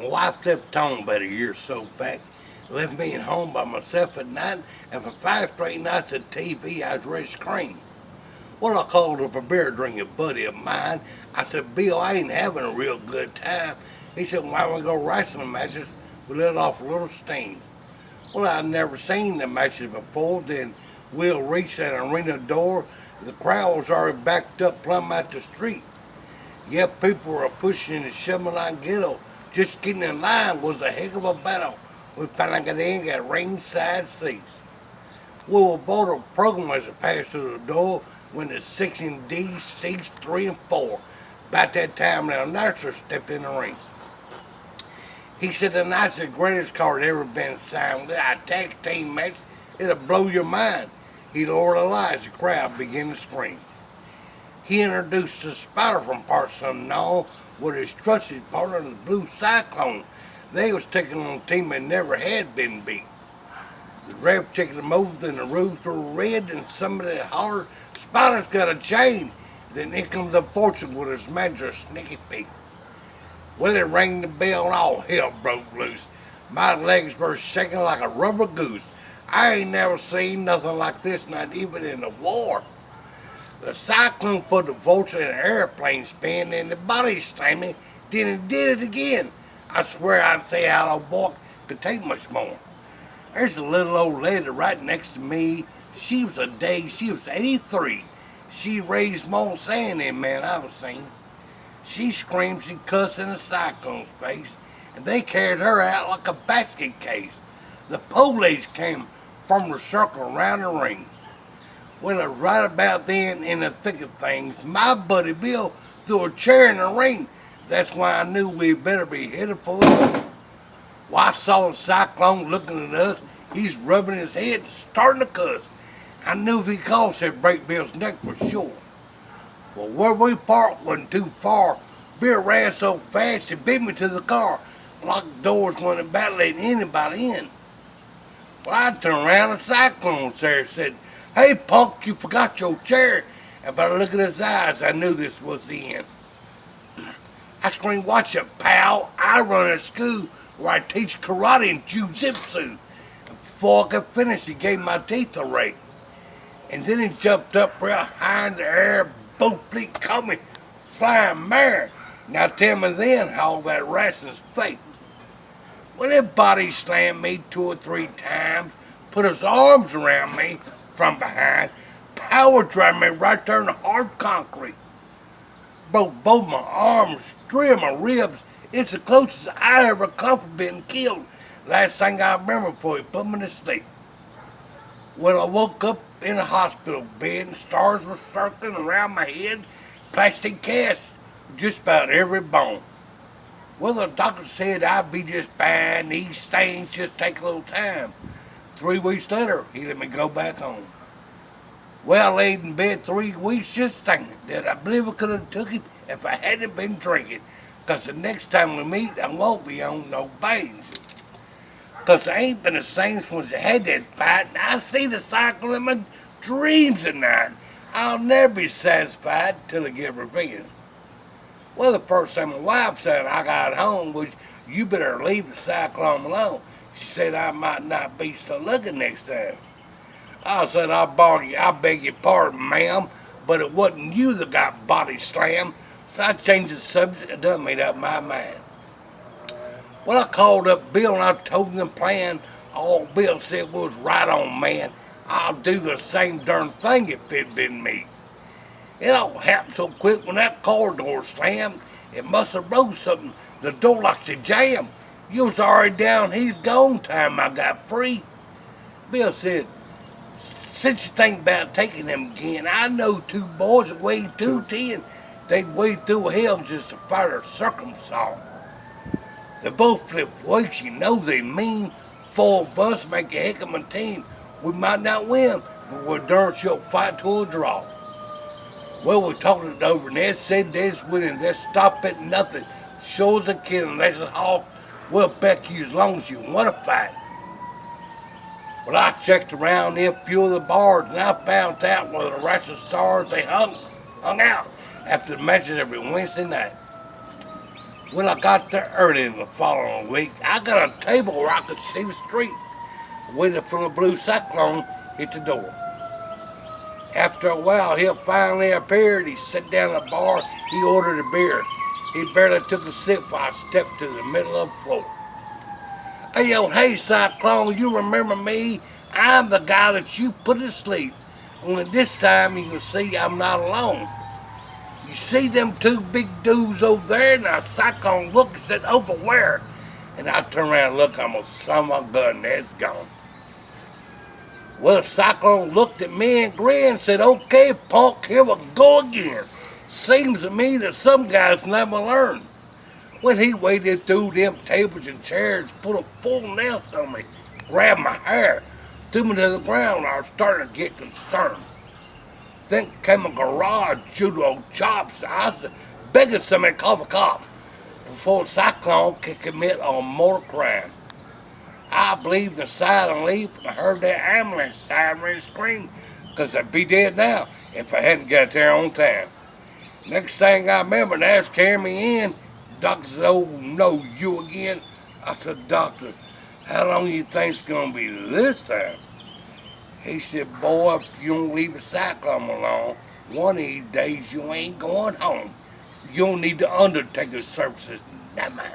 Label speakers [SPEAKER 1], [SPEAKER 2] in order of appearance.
[SPEAKER 1] My wife left home about a year or so back. Left me at home by myself at night, and for 5 straight nights at TV, I was ready to scream. Well, I called up a beer drinking buddy of mine. I said, Bill, I ain't having a real good time. He said, why don't we go wrestling matches? We let off a little steam. Well, I'd never seen the matches before. Then Will reached that arena door. The crowd was already backed up plumb out the street. Yet people were pushing and shoving like ghetto. Just getting in line was a heck of a battle. We finally got in, got ringside seats. We were both a program as it passed through the door when the section D, seats 3 and 4. About that time, the announcer stepped in the ring. He said tonight's the greatest card ever been signed. With a tag team match, it'll blow your mind. He lowered the lights, the crowd began to scream. He introduced the Spider from parts unknown with his trusted partner, the Blue Cyclone. They was taking on a team that never had been beat. The ref checked them over and the roofs were red and somebody hollered, Spider's got a chain. Then in comes the fortune with his manager, Sneaky Pete. Well, it rang the bell and all hell broke loose. My legs were shaking like a rubber goose. I ain't never seen nothing like this, not even in the war. The cyclone put the vulture in an airplane spin and the body slamming, then it did it again. I swear I'd say how a boy could take much more. There's a little old lady right next to me. She was 83. She raised more sand than man I've seen. She screamed, she cussed in the cyclone's face, and they carried her out like a basket case. The police came from the circle around the ring. Well, it was right about then, in the thick of things, my buddy Bill threw a chair in the ring. That's why I knew we'd better be headed for the wall. Well, I saw the cyclone looking at us. He's rubbing his head, starting to cuss. I knew if he called, he'd break Bill's neck for sure. Well, where we parked wasn't too far. Bill ran so fast he beat me to the car. Locked the doors wasn't about letting anybody in. Well, I turned around and the cyclone was there and said, hey, punk, you forgot your chair. And by the look at his eyes, I knew this was the end. I screamed, watch it, pal. I run a school where I teach karate and jiu-jitsu. Before I could finish, he gave my teeth a rake. And then he jumped up real high in the air, both feet caught me flying mare. Now tell me then how that ration's fake. Well, that body slammed me 2 or 3 times, put his arms around me from behind, power drive me right there in the hard concrete. Broke both my arms, 3 of my ribs. It's the closest I ever come from being killed. Last thing I remember before he put me to sleep. Well, I woke up in a hospital bed and stars were circling around my head, plastic casts, just about every bone. Well, the doctor said I'd be just fine. These things just take a little time. 3 weeks later, he let me go back home. Well, I laid in bed 3 weeks just thinking that I believe I could have took it if I hadn't been drinking. Because the next time we meet, I won't be on no bags. Because I ain't been the same since I had that fight. And I see the cycle in my dreams at night. I'll never be satisfied till I get revenge. Well, the first thing my wife said I got home was, you better leave the cyclone alone. She said I might not be so lucky next time. I said, I beg your pardon, ma'am, but it wasn't you that got body slammed. So I changed the subject and done made up my mind. Well, I called up Bill and I told him the plan. All Bill said was, right on, man. I'll do the same darn thing if it'd been me. It all happened so quick when that car door slammed. It must have broke something. The door like the jam. You was already down. He's gone time I got free. Bill said, since you think about taking them again, I know 2 boys that weigh 210. They'd wade through hell just to fight a circumcised. They both flip weights, you know they mean. 4 of us make a heck of a team. We might not win, but we're darn sure fight to a draw. Well, we talked it over, and Ed said they's winning. They'll stop at nothing. Sure as a kid, unless it's all, we'll back you as long as you want to fight. Well, I checked around in a few of the bars, and I found out where the rest of the stars they hung out after the matches every Wednesday night. When I got there early in the following week, I got a table where I could see the street, waited for the blue cyclone hit the door. After a while, he finally appeared. He sat down at the bar. He ordered a beer. He barely took a sip before I stepped to the middle of the floor. Hey, yo, hey, Cyclone, you remember me? I'm the guy that you put to sleep. Only this time you can see I'm not alone. You see them two big dudes over there? Now, Cyclone looked and said, over where? And I turned around and looked, I'm a son of a gun, that's gone. Well, Cyclone looked at me and grinned and said, okay, punk, here we go again. Seems to me that some guys never learn. When he waded through them tables and chairs, put a full nail on me, grabbed my hair, threw me to the ground, I was starting to get concerned. Then came a garage judo chops. I was begging somebody to call the cops before Cyclone could commit a mortal crime. I believed the silent leap and heard that ambulance siren scream, because I'd be dead now if I hadn't got there on time. Next thing I remember, they was carrying me in. Doctor said, oh no, you again? I said, doctor, how long do you think's gonna be this time? He said, boy, if you don't leave the cyclone alone, one of these days you ain't going home. You'll need the undertaker's services, not mine.